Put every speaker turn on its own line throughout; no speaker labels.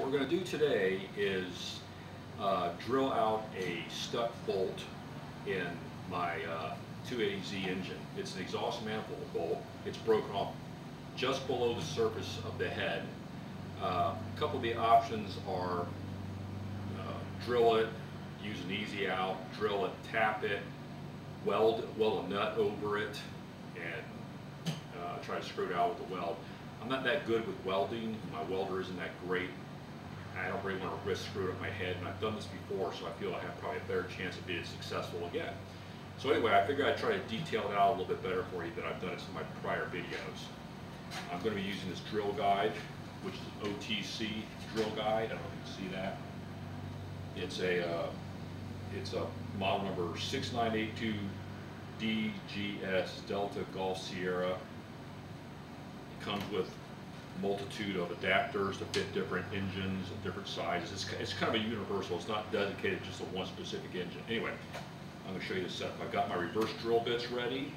what we're going to do today is drill out a stuck bolt in my 280Z engine. It's an exhaust manifold bolt. It's broken off just below the surface of the head. A couple of the options are drill it, use an easy out, drill it, tap it, weld a nut over it, and try to screw it out with the weld. I'm not that good with welding. My welder isn't that great. I don't really want to risk screwing up my head, and I've done this before, so I feel I have probably a better chance of being successful again. So anyway, I figured I'd try to detail it out a little bit better for you than I've done it in my prior videos. I'm going to be using this drill guide, which is an OTC drill guide. I don't know if you can see that. It's a model number 6982DGS Delta Golf Sierra. It comes with a multitude of adapters to fit different engines of different sizes. It's kind of a universal. It's not dedicated just to one specific engine. Anyway, I'm going to show you the setup. I've got my reverse drill bits ready.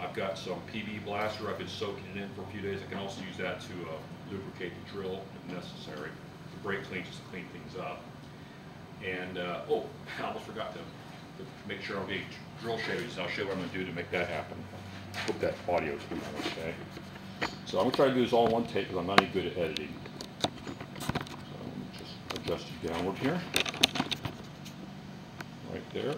I've got some PB blaster. I've been soaking it in for a few days. I can also use that to lubricate the drill if necessary. The brake clean just to clean things up. And oh, I almost forgot to make sure I'm getting drill shavings. I'll show you what I'm going to do to make that happen. Hope that audio is coming out okay. So I'm going to try to do this all in one take because I'm not any good at editing. So let me just adjust you downward here. Right there.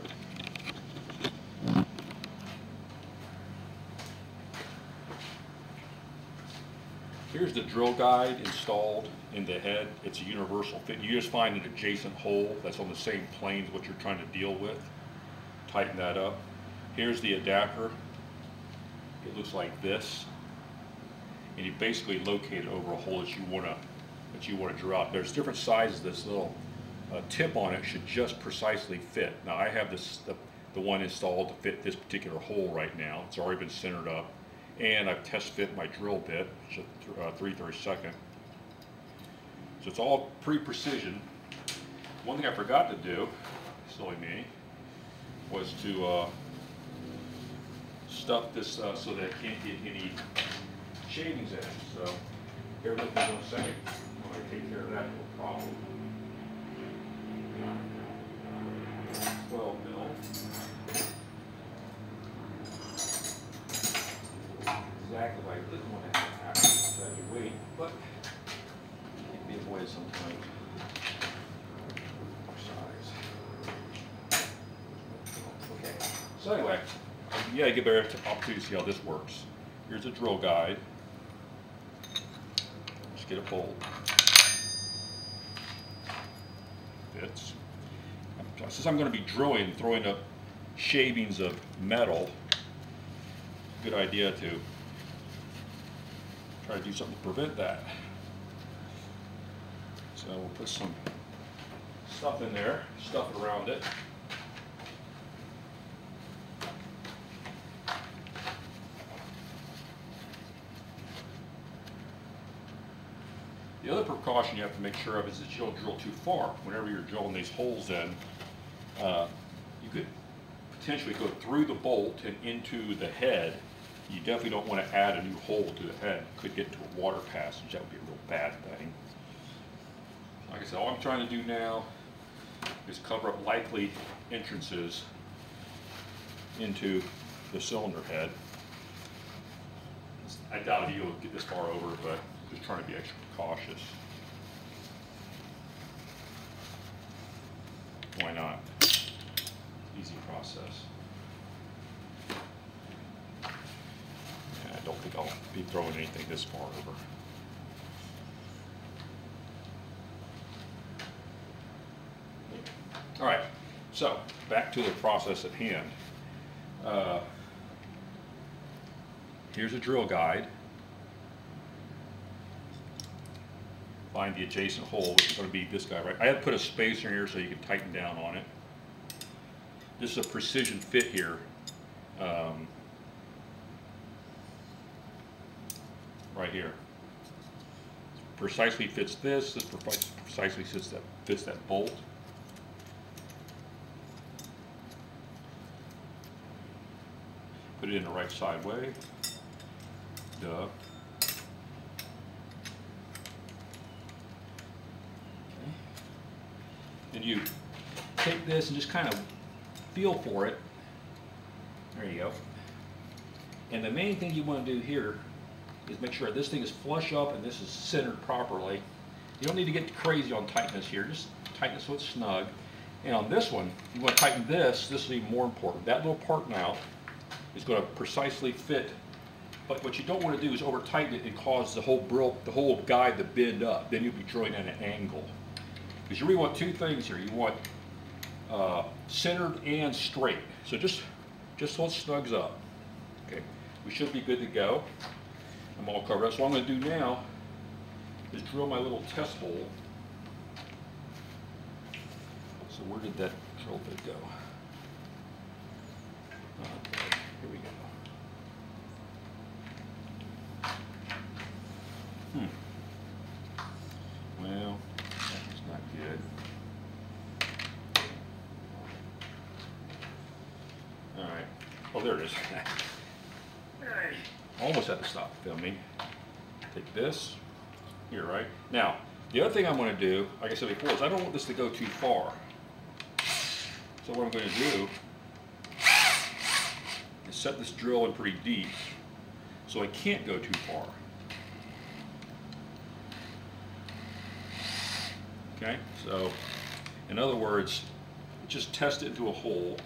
Here's the drill guide installed in the head. It's a universal fit. You just find an adjacent hole that's on the same plane as what you're trying to deal with. Tighten that up. Here's the adapter. It looks like this. And you basically locate it over a hole that you want to drill out. There's different sizes. This little tip on it should just precisely fit. Now I have the one installed to fit this particular hole right now. It's already been centered up. And I've test fit my drill bit, which is a 3/32. So it's all pretty precision. One thing I forgot to do, silly me, was to stuff this so that it can't get any shavings in it. So here with me in a second. I'm going to take care of that no problem. 12 mil. Exactly like I didn't want to have that weight, but it can be avoided sometimes. Size. Okay. So anyway, you gotta get better opportunity to see how this works. Here's a drill guide. Just get a bolt. Fits. Since I'm going to be drilling, throwing up shavings of metal, good idea to try to do something to prevent that. So we'll put some stuff in there, stuff it around it. The other precaution you have to make sure of is that you don't drill too far. Whenever you're drilling these holes in, you could potentially go through the bolt and into the head. You definitely don't want to add a new hole to the head. It could get into a water passage. That would be a real bad thing. Like I said, all I'm trying to do now is cover up likely entrances into the cylinder head. I doubt you'll get this far over, but just trying to be extra cautious. Why not? Easy process. And I don't think I'll be throwing anything this far over. All right, so back to the process at hand. Here's a drill guide. Find the adjacent hole, which is going to be this guy, right? I had to put a spacer in here so you can tighten down on it. This is a precision fit here. Right here. Precisely fits this. This precisely fits that bolt. Put it in the right side way. Duh. and you take this and just kind of feel for it. There you go. And the main thing you want to do here is make sure this thing is flush up and this is centered properly. You don't need to get crazy on tightness here, just tighten it so it's snug. And on this one, you want to tighten this will be more important. That little part now is going to precisely fit, but what you don't want to do is over tighten it and cause the whole guide to bend up. Then you'll be drawing at an angle. Because you really want two things here. You want centered and straight. So just so it snugs up. Okay, we should be good to go. I'm all covered up. So what I'm going to do now is drill my little test hole. So where did that drill bit go? Okay, here we go. Well, that's not good. All right. Oh, there it is. Almost had to stop filming. Take this here, right? Now, the other thing I'm going to do, like I said before, is I don't want this to go too far. So what I'm going to do is set this drill in pretty deep so I can't go too far. Okay, so in other words, just test it into a hole.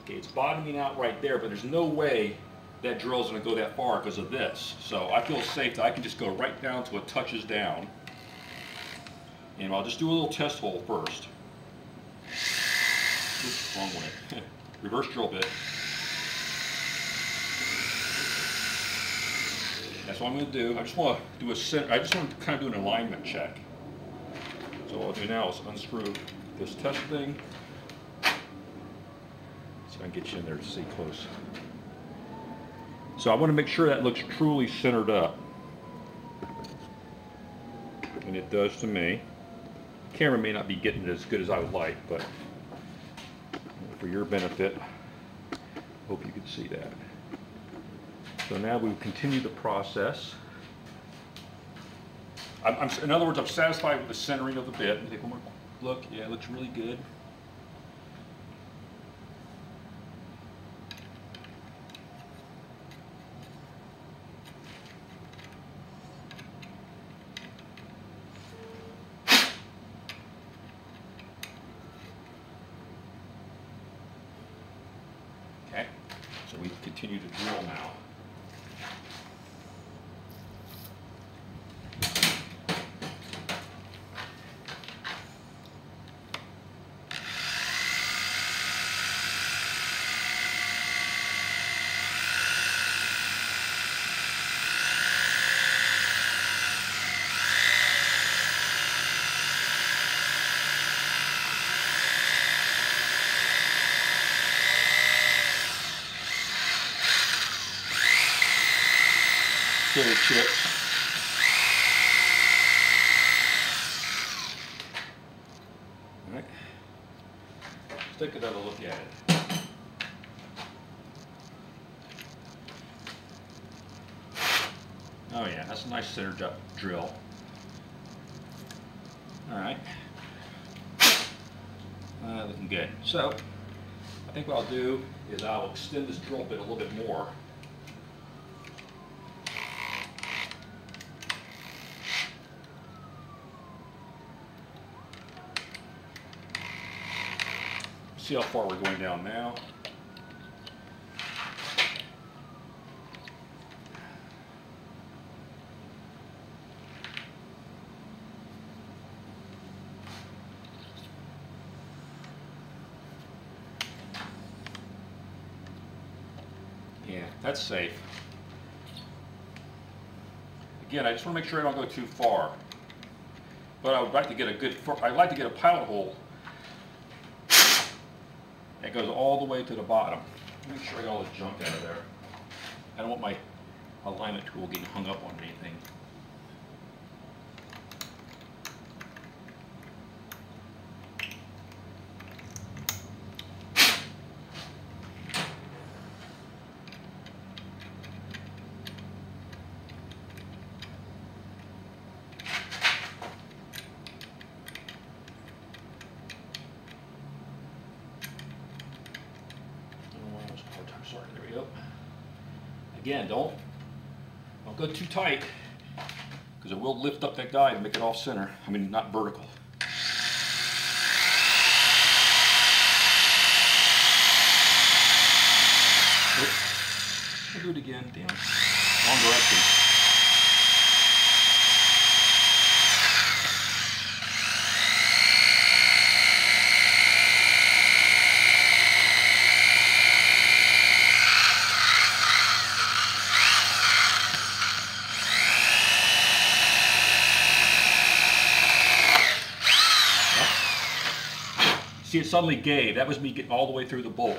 Okay, it's bottoming out right there, but there's no way that drill is going to go that far because of this. So I feel safe that I can just go right down till it touches down. And I'll just do a little test hole first. Oops, wrong way. Reverse drill bit. That's what I'm going to do. I just want to do kind of do an alignment check. So what I'll do now is unscrew this test thing. See if I can get you in there to see close. So I want to make sure that looks truly centered up. And it does to me. The camera may not be getting it as good as I would like, but for your benefit, hope you can see that. So now we will continue the process. In other words, I'm satisfied with the centering of the bit. Let me take one more look. Yeah, it looks really good. Okay, so we continue to drill now. Get it chips. All right. Let's take another look at it. Oh yeah, that's a nice center drill. All right. Looking good. So, I think what I'll do is I'll extend this drill bit a little bit more. See how far we're going down now. Yeah, that's safe. Again, I just want to make sure I don't go too far. But I would like to get I'd like to get a pilot hole that goes all the way to the bottom. Make sure I got all the junk out of there. I don't want my alignment tool getting hung up on anything. go. Again, don't go too tight, because it will lift up that guide and make it off center. I mean, not vertical. Oops. I'll do it again. Damn it. Wrong direction. See, it suddenly gave. That was me getting all the way through the bolt.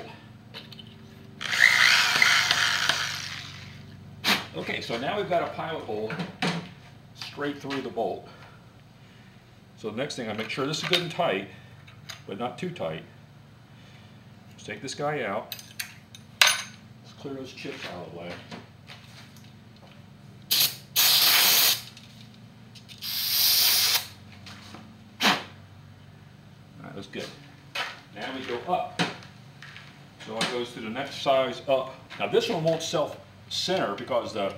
Okay, so now we've got a pilot hole straight through the bolt. So the next thing, I make sure this is good and tight, but not too tight. Let's take this guy out. Let's clear those chips out of the way. All right, that's good. Now we go up. So it goes to the next size up. Now this one won't self-center because the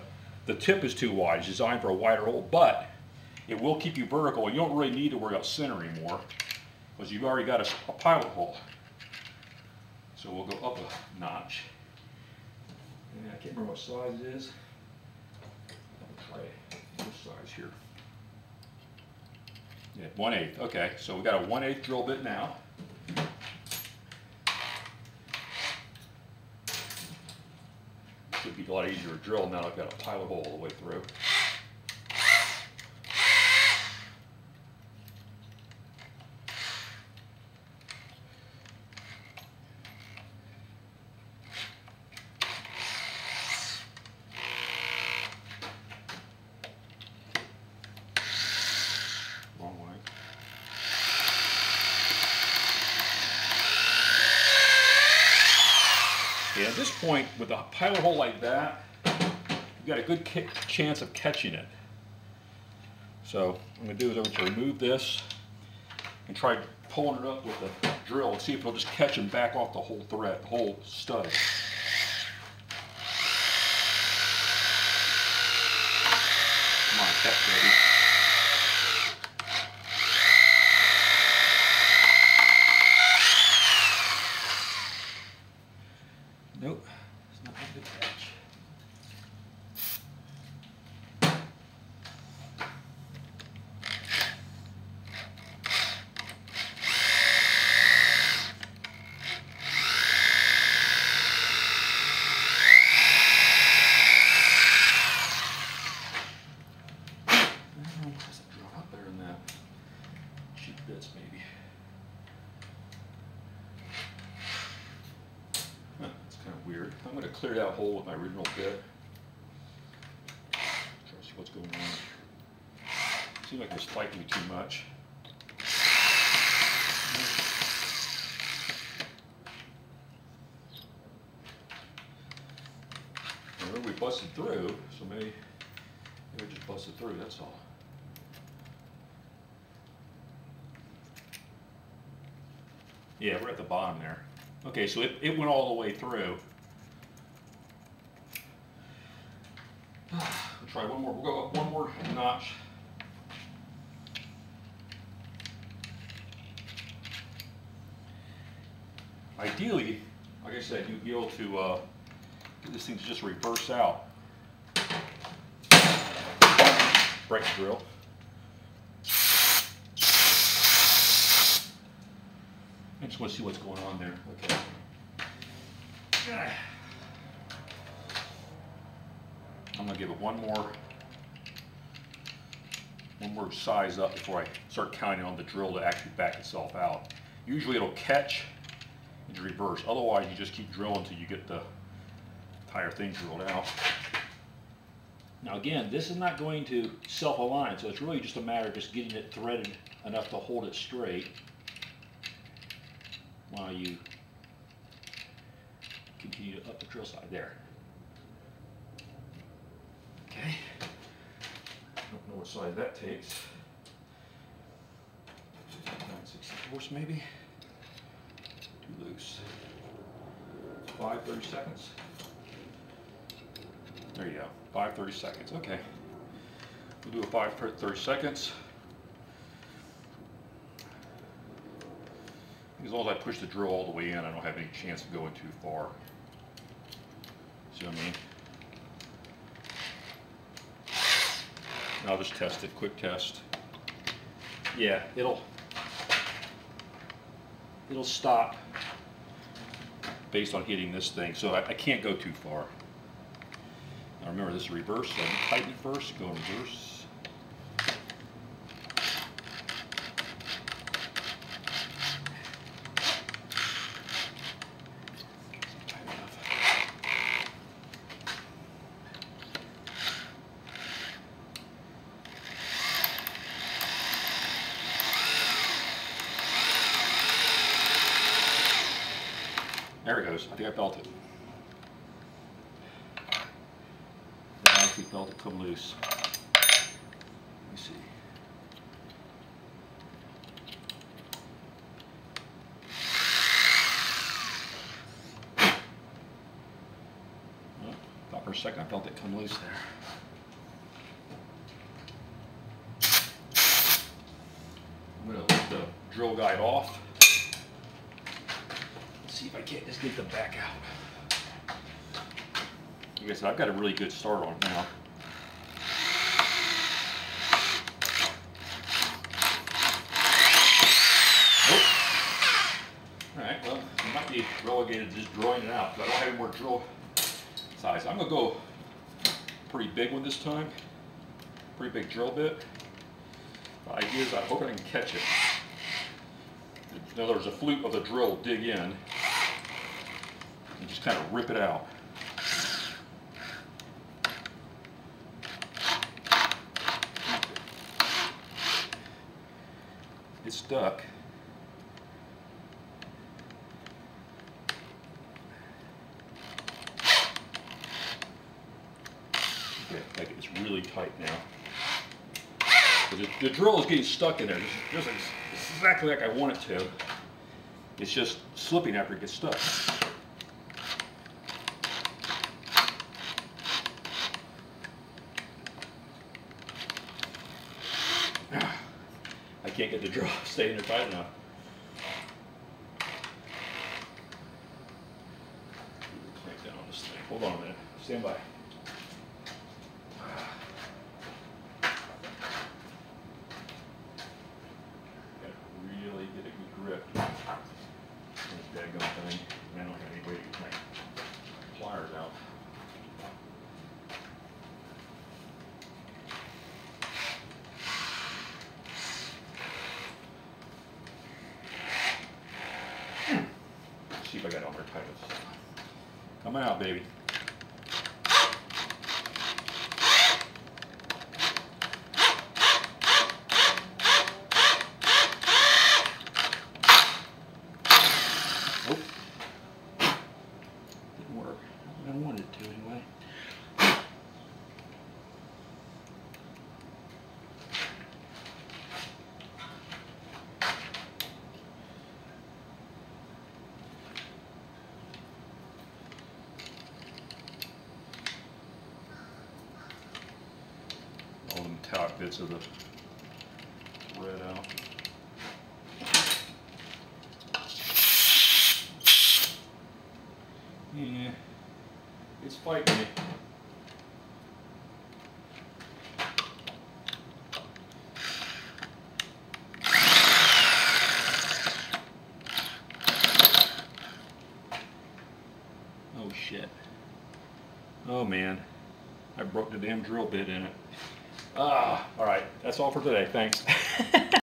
tip is too wide. It's designed for a wider hole, but it will keep you vertical. You don't really need to worry about center anymore because you've already got a pilot hole. So we'll go up a notch. And I can't remember what size it is. I'll try this size here. Yeah, 1/8. Okay, so we got a 1/8 drill bit now. Should be a lot easier to drill now. I've got a pilot hole all the way through. Wrong way. Yeah, at this point, with a pilot hole like that, you've got a good chance of catching it. So what I'm going to do is I'm going to remove this and try pulling it up with the drill and see if it'll just catch and back off the whole thread, the whole stud. Come on, catch, baby. Nope, it's not a good catch. Does it drop up better than that? Cheap bits, maybe. Huh, that's kind of weird. I'm going to clear that hole with my original bit. Try to see what's going on. Seems like it's fighting me too much. Remember, we busted through, so maybe we just busted through, that's all. Yeah, we're at the bottom there. Okay, so it went all the way through. We'll try one more. We'll go up one more notch. Ideally, like I said, you'd be able to get this thing to just reverse out. Break the drill. I just want to see what's going on there. Okay. I'm going to give it one more size up before I start counting on the drill to actually back itself out. Usually it'll catch and reverse. Otherwise, you just keep drilling until you get the entire thing drilled out. Now again, this is not going to self-align, so it's really just a matter of just getting it threaded enough to hold it straight while you continue to up the drill side there. Okay. I don't know what size that takes. 9/64 maybe. Too loose. 30 seconds. There you go, 5 30 seconds, okay. We'll do a 5 30 seconds. As long as I push the drill all the way in, I don't have any chance of going too far. See what I mean? I'll just test it, quick test. Yeah, it'll stop based on hitting this thing, so I can't go too far. Now remember, this is reverse, so I tighten it first, go in reverse. There it goes. I think I felt it. I actually felt it come loose. Let me see. Oh, thought for a second I felt it come loose there. I'm going to lift the drill guide off. See if I can't just get them back out. Like I said, I've got a really good start on it now. Oh. Alright, well, I might be relegated to just drawing it out, but I don't have any more drill size. I'm going to go pretty big one this time. Pretty big drill bit. The idea is I hope I can catch it. In other words, the flute of the drill will dig in and just kind of rip it out. It's stuck. Okay, like it's really tight now. The drill is getting stuck in there, just exactly like I want it to. It's just slipping after it gets stuck. I can't get the drill staying there tight enough. Clamp down on this thing. Hold on a minute. Stand by. Really get a good grip. This daggone thing. I don't have any way to get my pliers out. Let's see if I got it on there tight. Coming out, baby. Nope. Didn't work. I wanted it to anyway. All the metallic bits of the thread out. Yeah, it's fighting me. Oh shit. Oh man, I broke the damn drill bit in it. Alright, that's all for today, thanks.